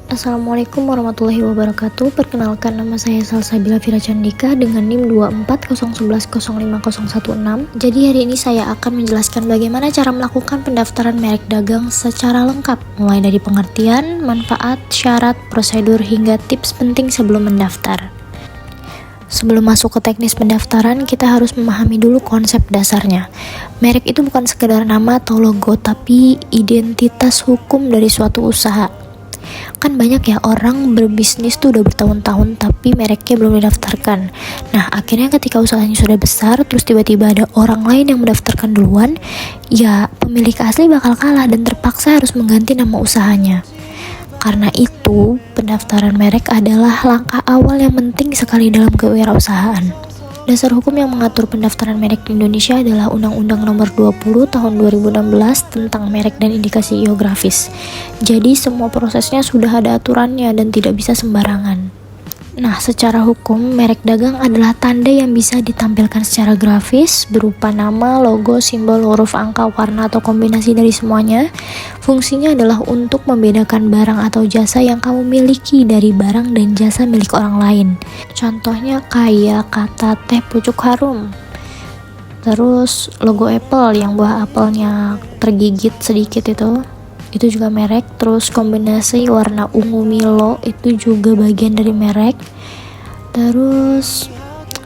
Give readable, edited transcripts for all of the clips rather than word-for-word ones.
Assalamualaikum warahmatullahi wabarakatuh. Perkenalkan, nama saya Salsabila Fira Candika dengan NIM 24011050116. Jadi hari ini saya akan menjelaskan bagaimana cara melakukan pendaftaran merek dagang secara lengkap, mulai dari pengertian, manfaat, syarat, prosedur, hingga tips penting sebelum mendaftar. Sebelum masuk ke teknis pendaftaran, kita harus memahami dulu konsep dasarnya. Merek itu bukan sekedar nama atau logo, tapi identitas hukum dari suatu usaha. Kan banyak ya orang berbisnis tuh udah bertahun-tahun tapi mereknya belum didaftarkan. Nah, akhirnya ketika usahanya sudah besar, terus tiba-tiba ada orang lain yang mendaftarkan duluan, ya pemilik asli bakal kalah dan terpaksa harus mengganti nama usahanya. Karena itu, pendaftaran merek adalah langkah awal yang penting sekali dalam kewirausahaan. Dasar hukum yang mengatur pendaftaran merek di Indonesia adalah Undang-Undang Nomor 20 Tahun 2016 tentang merek dan indikasi geografis. Jadi semua prosesnya sudah ada aturannya dan tidak bisa sembarangan. Nah, secara hukum, merek dagang adalah tanda yang bisa ditampilkan secara grafis berupa nama, logo, simbol, huruf, angka, warna, atau kombinasi dari semuanya. Fungsinya adalah untuk membedakan barang atau jasa yang kamu miliki dari barang dan jasa milik orang lain. Contohnya kayak kata teh pucuk harum. Terus logo Apple yang buah apelnya tergigit sedikit itu juga merek. Terus kombinasi warna ungu Milo itu juga bagian dari merek. Terus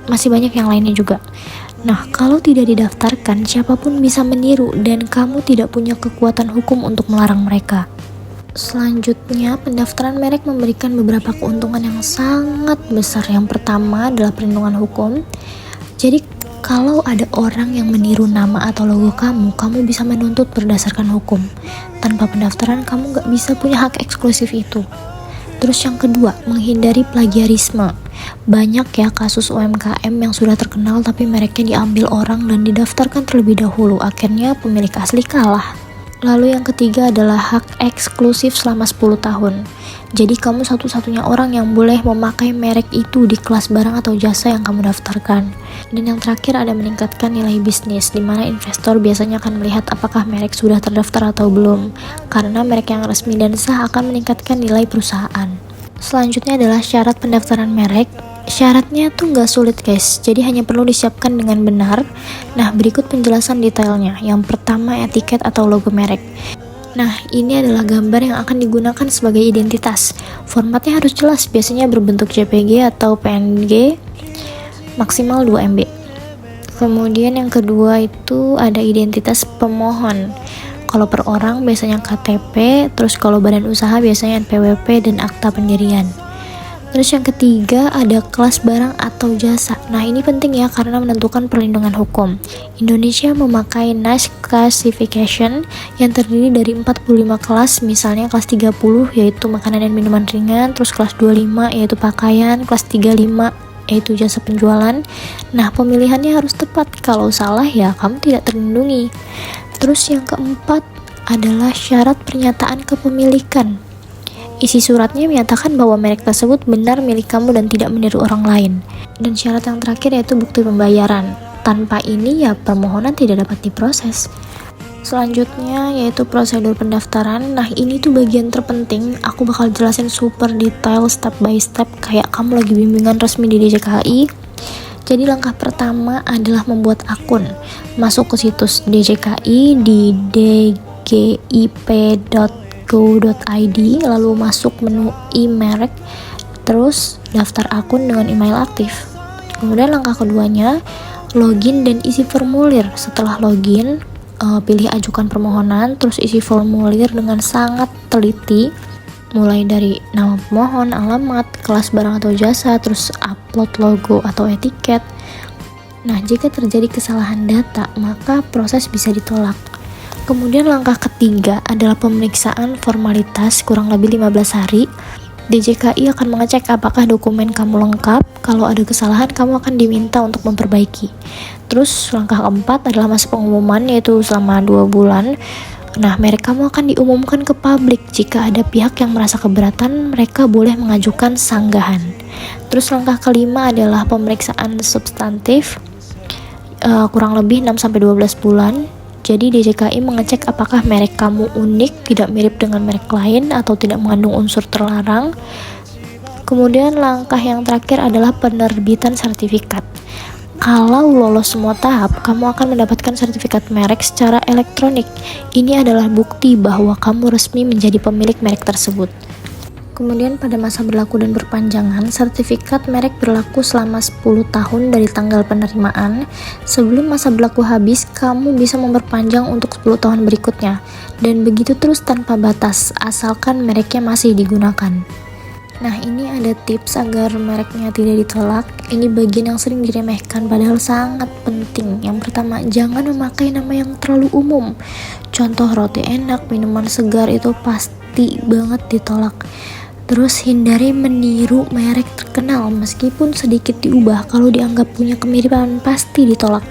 masih banyak yang lainnya juga. Nah, kalau tidak didaftarkan, siapapun bisa meniru dan kamu tidak punya kekuatan hukum untuk melarang mereka. Selanjutnya, pendaftaran merek memberikan beberapa keuntungan yang sangat besar. Yang pertama adalah perlindungan hukum. Jadi kalau ada orang yang meniru nama atau logo kamu bisa menuntut berdasarkan hukum. Tanpa pendaftaran, kamu gak bisa punya hak eksklusif itu. Terus yang kedua, menghindari plagiarisme. Banyak ya kasus UMKM yang sudah terkenal tapi mereknya diambil orang dan didaftarkan terlebih dahulu. Akhirnya pemilik asli kalah. Lalu yang ketiga adalah hak eksklusif selama 10 tahun. Jadi kamu satu-satunya orang yang boleh memakai merek itu di kelas barang atau jasa yang kamu daftarkan. Dan yang terakhir ada meningkatkan nilai bisnis, di mana investor biasanya akan melihat apakah merek sudah terdaftar atau belum. Karena merek yang resmi dan sah akan meningkatkan nilai perusahaan. Selanjutnya adalah syarat pendaftaran merek. Syaratnya tuh nggak sulit guys, jadi hanya perlu disiapkan dengan benar. Nah, berikut penjelasan detailnya. Yang pertama, etiket atau logo merek. Nah, ini adalah gambar yang akan digunakan sebagai identitas. Formatnya harus jelas, biasanya berbentuk JPG atau PNG, maksimal 2 MB. Kemudian yang kedua itu ada identitas pemohon. Kalau per orang biasanya KTP, terus kalau badan usaha biasanya NPWP dan akta pendirian. Terus yang ketiga ada kelas barang atau jasa. Nah, ini penting ya karena menentukan perlindungan hukum. Indonesia memakai NICE Classification yang terdiri dari 45 kelas, misalnya kelas 30 yaitu makanan dan minuman ringan, terus kelas 25 yaitu pakaian, kelas 35 yaitu jasa penjualan. Nah, pemilihannya harus tepat, kalau salah ya kamu tidak terlindungi. Terus yang keempat adalah syarat pernyataan kepemilikan. Isi suratnya menyatakan bahwa merek tersebut benar milik kamu dan tidak meniru orang lain. Dan syarat yang terakhir yaitu bukti pembayaran. Tanpa ini ya permohonan tidak dapat diproses. Selanjutnya yaitu prosedur pendaftaran. Nah, ini tuh bagian terpenting. Aku bakal jelasin super detail step by step kayak kamu lagi bimbingan resmi di DJKI. Jadi langkah pertama adalah membuat akun. Masuk ke situs DJKI di dgip.go.id, lalu masuk menu e-merek, terus daftar akun dengan email aktif. Kemudian langkah keduanya, login dan isi formulir. Setelah login, pilih ajukan permohonan, terus isi formulir dengan sangat teliti, mulai dari nama pemohon, alamat, kelas barang atau jasa, terus upload logo atau etiket. Nah, jika terjadi kesalahan data, maka proses bisa ditolak. Kemudian langkah ketiga adalah pemeriksaan formalitas kurang lebih 15 hari. DJKI akan mengecek apakah dokumen kamu lengkap. Kalau ada kesalahan, kamu akan diminta untuk memperbaiki. Terus langkah keempat adalah masa pengumuman, yaitu selama 2 bulan. Nah, merek kamu akan diumumkan ke publik. Jika ada pihak yang merasa keberatan, mereka boleh mengajukan sanggahan. Terus langkah kelima adalah pemeriksaan substantif, kurang lebih 6-12 bulan. Jadi DJKI mengecek apakah merek kamu unik, tidak mirip dengan merek lain, atau tidak mengandung unsur terlarang. Kemudian langkah yang terakhir adalah penerbitan sertifikat. Kalau lolos semua tahap, kamu akan mendapatkan sertifikat merek secara elektronik. Ini adalah bukti bahwa kamu resmi menjadi pemilik merek tersebut. Kemudian pada masa berlaku dan berpanjangan, sertifikat merek berlaku selama 10 tahun dari tanggal penerimaan. Sebelum masa berlaku habis, kamu bisa memperpanjang untuk 10 tahun berikutnya. Dan begitu terus tanpa batas, asalkan mereknya masih digunakan. Nah, ini ada tips agar mereknya tidak ditolak. Ini bagian yang sering diremehkan padahal sangat penting. Yang pertama, jangan memakai nama yang terlalu umum. Contoh roti enak, minuman segar itu pasti banget ditolak. Terus hindari meniru merek terkenal meskipun sedikit diubah. Kalau dianggap punya kemiripan pasti ditolak.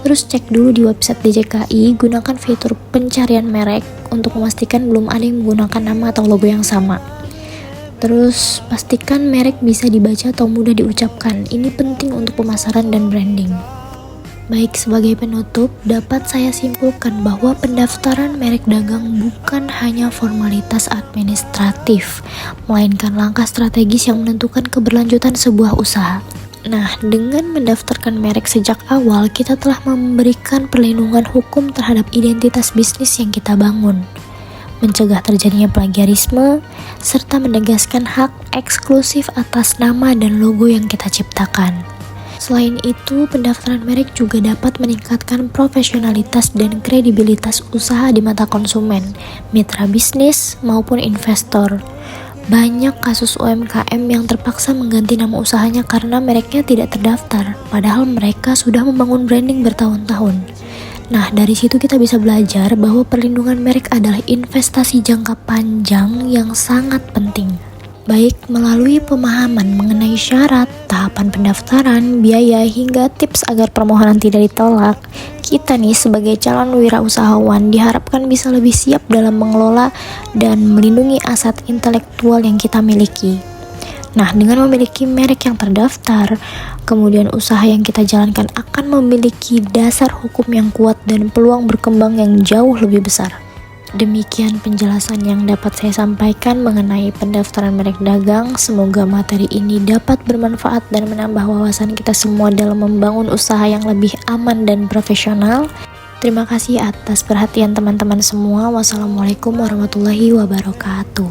Terus cek dulu di website DJKI, gunakan fitur pencarian merek untuk memastikan belum ada yang menggunakan nama atau logo yang sama. Terus pastikan merek bisa dibaca atau mudah diucapkan. Ini penting untuk pemasaran dan branding. Baik, sebagai penutup, dapat saya simpulkan bahwa pendaftaran merek dagang bukan hanya formalitas administratif, melainkan langkah strategis yang menentukan keberlanjutan sebuah usaha. Nah, dengan mendaftarkan merek sejak awal, kita telah memberikan perlindungan hukum terhadap identitas bisnis yang kita bangun, mencegah terjadinya plagiarisme, serta menegaskan hak eksklusif atas nama dan logo yang kita ciptakan. Selain itu, pendaftaran merek juga dapat meningkatkan profesionalitas dan kredibilitas usaha di mata konsumen, mitra bisnis, maupun investor. Banyak kasus UMKM yang terpaksa mengganti nama usahanya karena mereknya tidak terdaftar, padahal mereka sudah membangun branding bertahun-tahun. Nah, dari situ kita bisa belajar bahwa perlindungan merek adalah investasi jangka panjang yang sangat penting. Baik melalui pemahaman mengenai syarat, tahapan pendaftaran, biaya, hingga tips agar permohonan tidak ditolak, kita nih sebagai calon wirausahawan diharapkan bisa lebih siap dalam mengelola dan melindungi aset intelektual yang kita miliki. Nah, dengan memiliki merek yang terdaftar, kemudian usaha yang kita jalankan akan memiliki dasar hukum yang kuat dan peluang berkembang yang jauh lebih besar. Demikian penjelasan yang dapat saya sampaikan mengenai pendaftaran merek dagang. Semoga materi ini dapat bermanfaat dan menambah wawasan kita semua dalam membangun usaha yang lebih aman dan profesional. Terima kasih atas perhatian teman-teman semua. Wassalamualaikum warahmatullahi wabarakatuh.